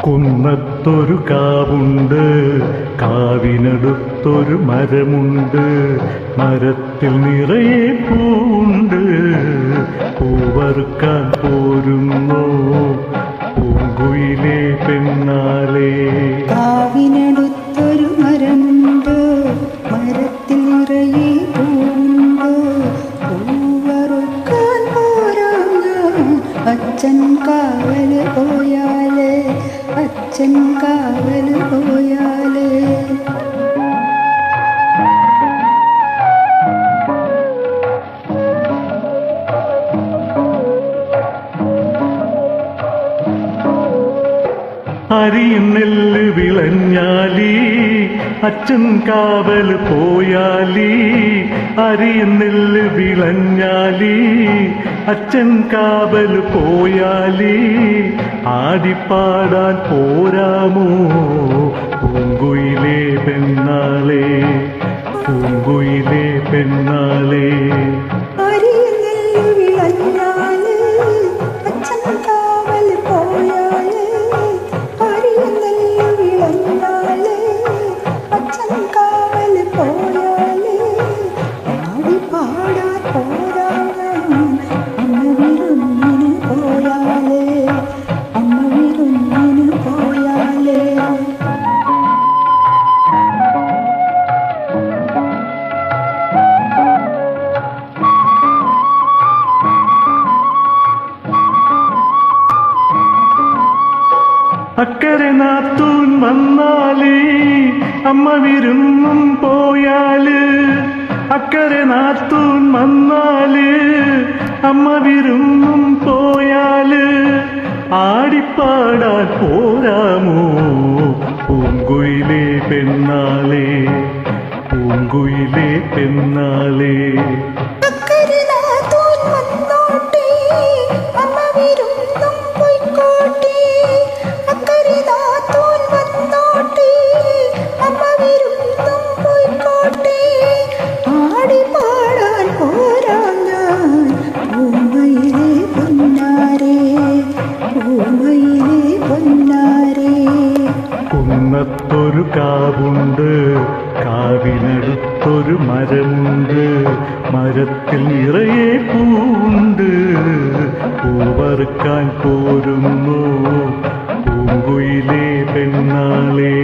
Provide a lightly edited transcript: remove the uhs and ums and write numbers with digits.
കുന്നത്തൊരു കാവുണ്ട്, കാവിനടുത്തൊരു മരമുണ്ട്, മരത്തിൽ നിറയെ പൂവുണ്ട്. പൂവറുക്കാൻ പോരുന്നോ പൂങ്കുയിലേ പെണ്ണാളേ? കാവിനടുത്തൊരു മരമുണ്ട്, മരത്തിൽ നിറയെ പൂവുണ്ട്. പൂവറുക്കാൻ പോരാങ്ങ അച്ഛൻ കാവല് പോയാലേ, അച്ഛൻ കാവല് പോയാലേ. അരിയും നെല്ല് വിളഞ്ഞാലി അച്ഛൻ കാവല് പോയാലി. അരിയും നെല്ല് വിളഞ്ഞാലി അച്ഛൻ കാവല് പോയാലി. ആടിപ്പാടാൻ പോരാമോ പൂങ്കുയിലേ പെണ്ണാളേ, പൂങ്കുയിലേ പെണ്ണാളേ? അക്കരെ നാത്തൂൻ വന്നാല് അമ്മ വിരുന്നും പോയാല്. അക്കരെ നാത്തൂൻ വന്നാല് അമ്മ വിരുന്നും പോയാല്. ആടിപ്പാടാൻ പോരാമോ പൂങ്കുയിലേ പെണ്ണാളേ, പൂങ്കുയിലേ പെണ്ണാളേ? കുന്നത്തൊരു കാവുണ്ട്, കാവിനടുത്തൊരു മരമുണ്ട്, മരത്തിൽ നിറയെ പൂവുണ്ട്. പൂവറുക്കാൻ പോരുന്നു പൂങ്കുയിലേ പെണ്ണാളേ?